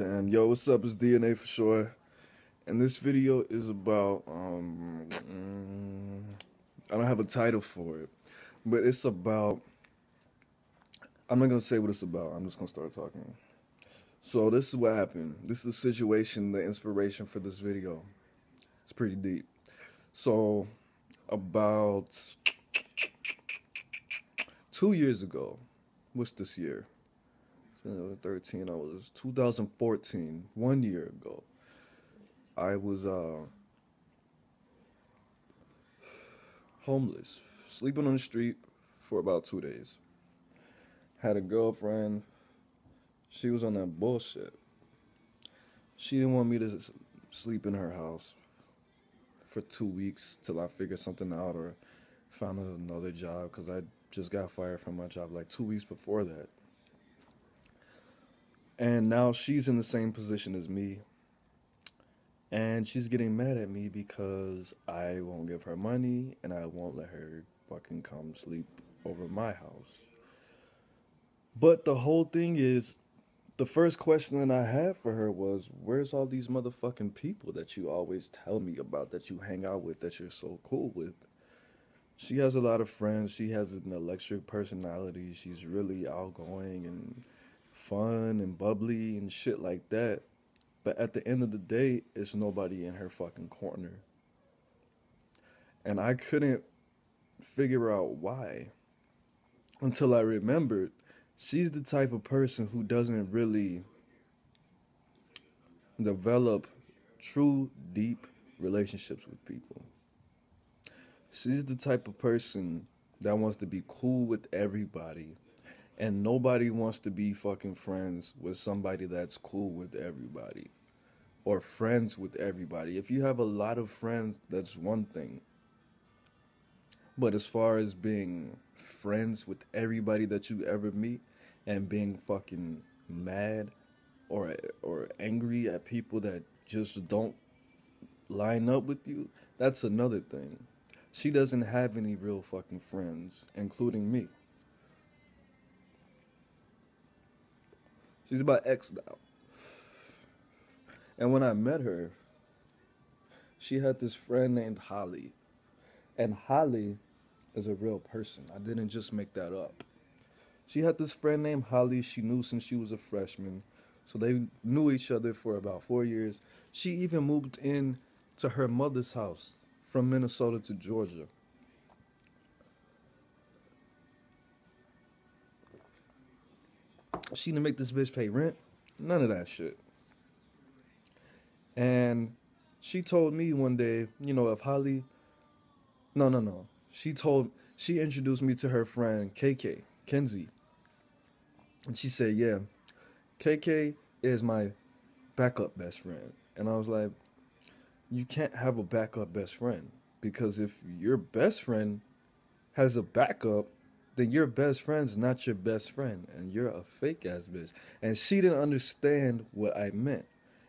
Damn, yo, what's up? It's DNA for sure. And this video is about I don't have a title for it, but it's about I'm not gonna say what it's about. I'm just gonna start talking. So this is what happened. This is the situation, the inspiration for this video. It's pretty deep. So about 2 years ago, what's this year? 13, I was 2014, 1 year ago. I was homeless, sleeping on the street for about 2 days. Had a girlfriend. She was on that bullshit. She didn't want me to sleep in her house for 2 weeks till I figured something out or found another job, because I just got fired from my job like 2 weeks before that. And now she's in the same position as me. And she's getting mad at me because I won't give her money and I won't let her fucking come sleep over my house. But the whole thing is, the first question that I had for her was, where's all these motherfucking people that you always tell me about, that you hang out with, that you're so cool with? She has a lot of friends. She has an electric personality. She's really outgoing and fun and bubbly and shit like that. But at the end of the day, it's nobody in her fucking corner. And I couldn't figure out why until I remembered she's the type of person who doesn't really develop true, deep relationships with people. She's the type of person that wants to be cool with everybody. And nobody wants to be fucking friends with somebody that's cool with everybody or friends with everybody. If you have a lot of friends, that's one thing. But as far as being friends with everybody that you ever meet and being fucking mad or angry at people that just don't line up with you, that's another thing. She doesn't have any real fucking friends, including me. She's about X now. And when I met her, she had this friend named Holly. And Holly is a real person. I didn't just make that up. She had this friend named Holly she knew since she was a freshman. So they knew each other for about 4 years. She even moved in to her mother's house from Minnesota to Georgia. She didn't make this bitch pay rent. None of that shit. And she told me one day, if Holly... No. She introduced me to her friend, KK, Kenzie. And she said, yeah, KK is my backup best friend. And I was like, you can't have a backup best friend. Because if your best friend has a backup, then your best friend's not your best friend, and you're a fake ass bitch. And she didn't understand what I meant.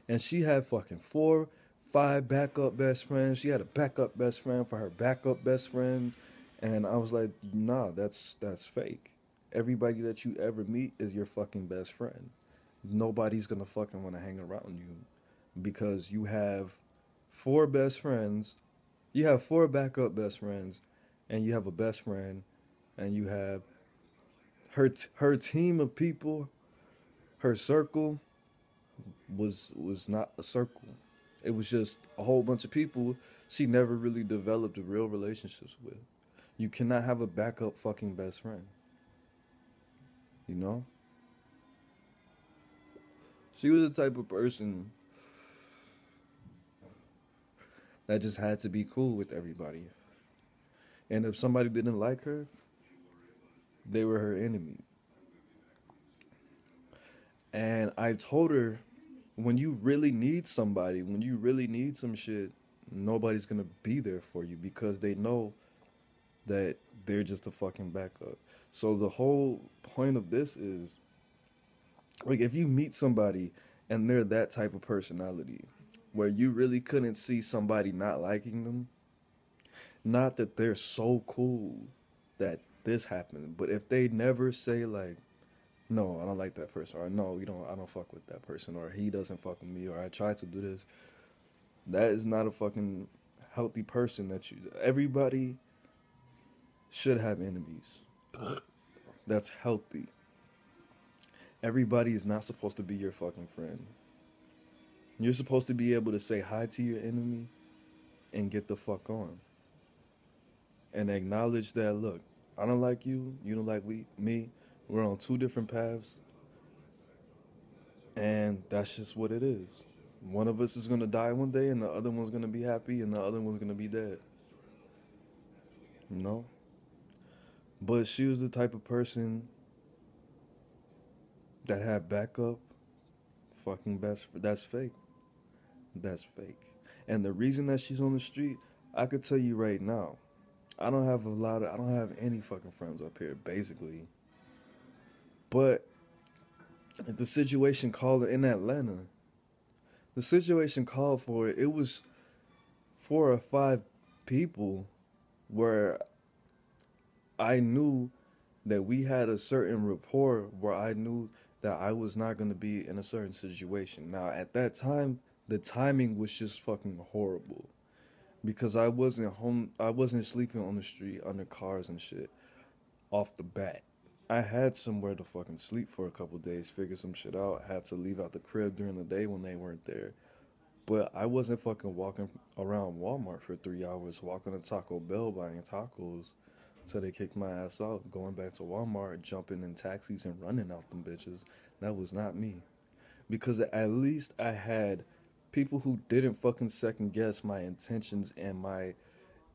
And she had fucking 4, 5 backup best friends. She had a backup best friend for her backup best friend. And I was like, nah, that's fake. Everybody that you ever meet is your fucking best friend. Nobody's gonna fucking wanna hang around you because you have 4 best friends. You have 4 backup best friends, and you have a best friend. And you have her team of people. Her circle was not a circle. It was just a whole bunch of people she never really developed real relationships with. You cannot have a backup fucking best friend. You know? She was the type of person that just had to be cool with everybody. And if somebody didn't like her, they were her enemy. And I told her, when you really need somebody, when you really need some shit, nobody's gonna be there for you because they know that they're just a fucking backup. So the whole point of this is, like, if you meet somebody and they're that type of personality where you really couldn't see somebody not liking them, not that they're so cool that this happened, but if they never say, like, no, I don't like that person, or no, I don't fuck with that person, or he doesn't fuck with me, or I tried to do this. That is not a fucking healthy person. Everybody should have enemies. That's healthy. Everybody is not supposed to be your fucking friend. You're supposed to be able to say hi to your enemy and get the fuck on. And acknowledge that, look, I don't like you, you don't like me. We're on two different paths. And that's just what it is. One of us is going to die one day and the other one's going to be happy and the other one's going to be dead. You know? But she was the type of person that had backup. Fucking best. That's fake. That's fake. And the reason that she's on the street, I could tell you right now, I don't have any fucking friends up here, basically. But if the situation called in Atlanta, the situation called for it. It was 4 or 5 people where I knew that we had a certain rapport, where I knew that I was not going to be in a certain situation. Now, at that time, the timing was just fucking horrible because I wasn't home. I wasn't sleeping on the street under cars and shit off the bat. I had somewhere to fucking sleep for a couple days, figure some shit out. I had to leave out the crib during the day when they weren't there. But I wasn't fucking walking around Walmart for 3 hours, walking to Taco Bell buying tacos till they kicked my ass out, going back to Walmart, jumping in taxis and running out them bitches. That was not me. Because at least I had people who didn't fucking second guess my intentions and my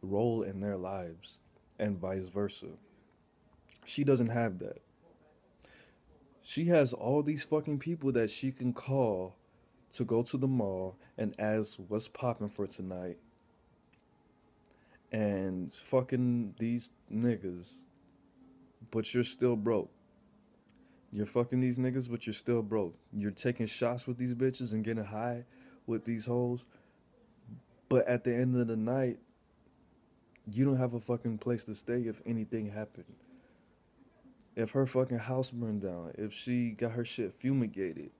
role in their lives, and vice versa. She doesn't have that. She has all these fucking people that she can call to go to the mall and ask what's popping for tonight. And fucking these niggas, but you're still broke. You're fucking these niggas, but you're still broke. You're taking shots with these bitches and getting high with these hoes. But at the end of the night, you don't have a fucking place to stay if anything happened. If her fucking house burned down, if she got her shit fumigated,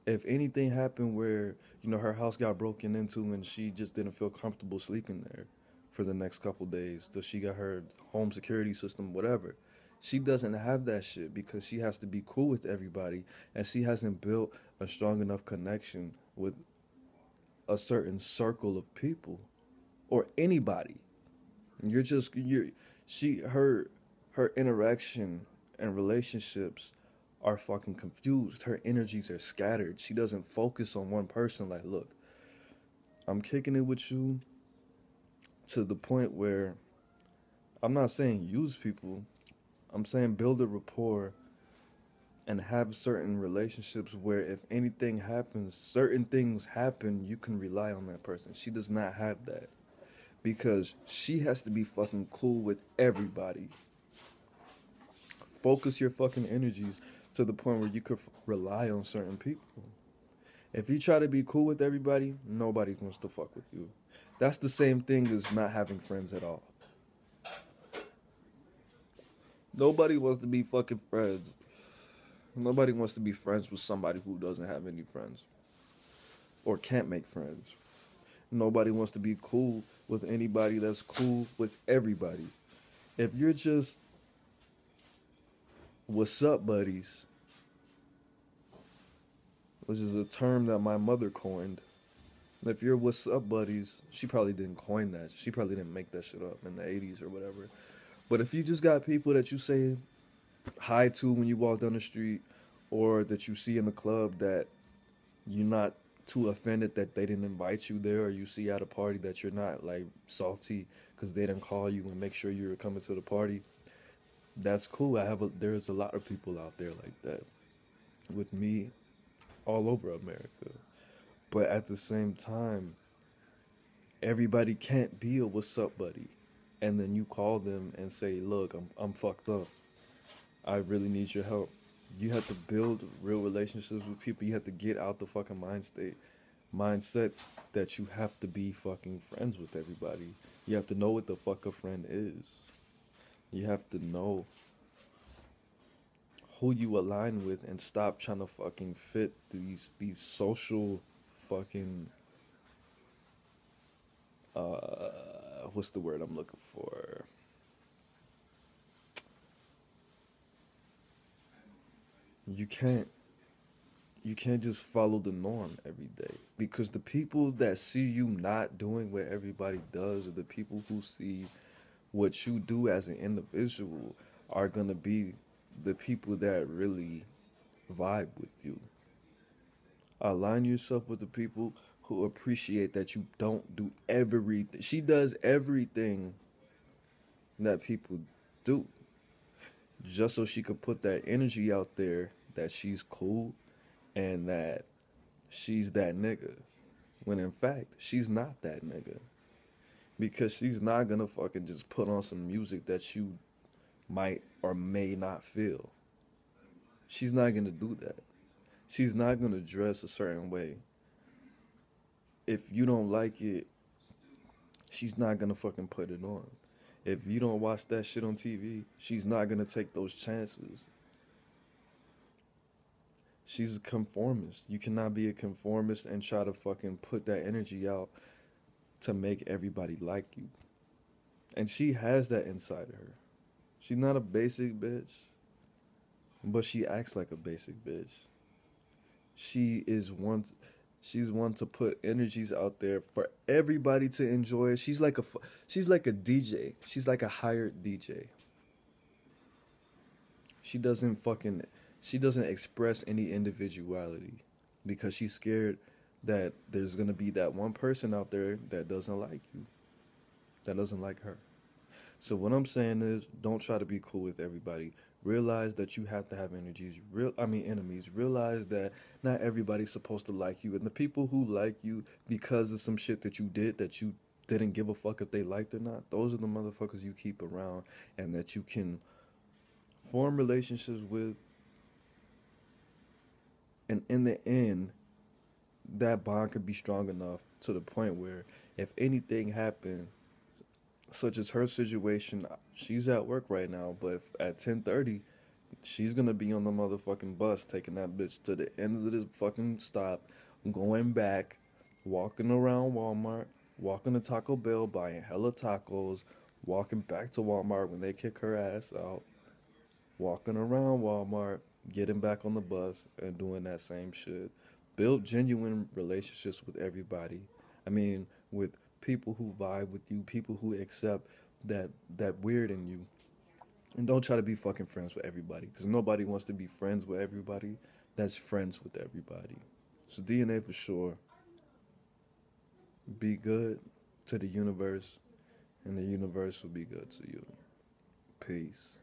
if anything happened where, her house got broken into and she just didn't feel comfortable sleeping there for the next couple days till she got her home security system, whatever. She doesn't have that shit because she has to be cool with everybody and she hasn't built a strong enough connection with a certain circle of people or anybody. Her interaction and relationships are fucking confused. Her energies are scattered. She doesn't focus on one person. Like, look, I'm kicking it with you to the point where I'm not saying use people. I'm saying build a rapport and have certain relationships where if anything happens, certain things happen, you can rely on that person. She does not have that because she has to be fucking cool with everybody. Focus your fucking energies to the point where you could rely on certain people. If you try to be cool with everybody, nobody wants to fuck with you. That's the same thing as not having friends at all. Nobody wants to be fucking friends. Nobody wants to be friends with somebody who doesn't have any friends or can't make friends. Nobody wants to be cool with anybody that's cool with everybody. If you're just what's up buddies, which is a term that my mother coined. If you're what's up buddies, she probably didn't coin that. She probably didn't make that shit up in the 80s or whatever. But if you just got people that you say hi to when you walk down the street or that you see in the club that you're not too offended that they didn't invite you there, or you see at a party that you're not like salty because they didn't call you and make sure you were coming to the party, that's cool. There's a lot of people out there like that with me all over America. But at the same time, everybody can't be a what's up buddy. And then you call them and say, look, I'm fucked up. I really need your help. You have to build real relationships with people. You have to get out the fucking mindset that you have to be fucking friends with everybody. You have to know what the fuck a friend is. You have to know who you align with and stop trying to fucking fit these social fucking what's the word I'm looking for? You can't you can't just follow the norm every day, because the people that see you not doing what everybody does, or the people who see what you do as an individual, are going to be the people that really vibe with you. Align yourself with the people who appreciate that you don't do everything. She does everything that people do, just so she could put that energy out there that she's cool and that she's that nigga. When in fact, she's not that nigga. Because she's not gonna fucking just put on some music that you might or may not feel. She's not gonna do that. She's not gonna dress a certain way. If you don't like it, she's not gonna fucking put it on. If you don't watch that shit on TV, she's not gonna take those chances. She's a conformist. You cannot be a conformist and try to fucking put that energy out to make everybody like you. And she has that inside of her. She's not a basic bitch, but she acts like a basic bitch. She is one. She's one to put energies out there for everybody to enjoy. She's like a DJ. She's like a hired DJ. She doesn't fucking she doesn't express any individuality because she's scared that there's gonna be that one person out there that doesn't like you, that doesn't like her. So what I'm saying is, don't try to be cool with everybody. Realize that you have to have enemies. Realize that not everybody's supposed to like you, and the people who like you because of some shit that you did that you didn't give a fuck if they liked or not, those are the motherfuckers you keep around and that you can form relationships with. And in the end, that bond could be strong enough to the point where if anything happened, such as her situation, she's at work right now, but if at 10:30, she's gonna be on the motherfucking bus taking that bitch to the end of the fucking stop, going back, walking around Walmart, walking to Taco Bell, buying hella tacos, walking back to Walmart when they kick her ass out, walking around Walmart, getting back on the bus, and doing that same shit. Build genuine relationships with everybody. I mean, with people who vibe with you, people who accept that weird in you. And don't try to be fucking friends with everybody, because nobody wants to be friends with everybody that's friends with everybody. So DNA for sure. Be good to the universe, and the universe will be good to you. Peace.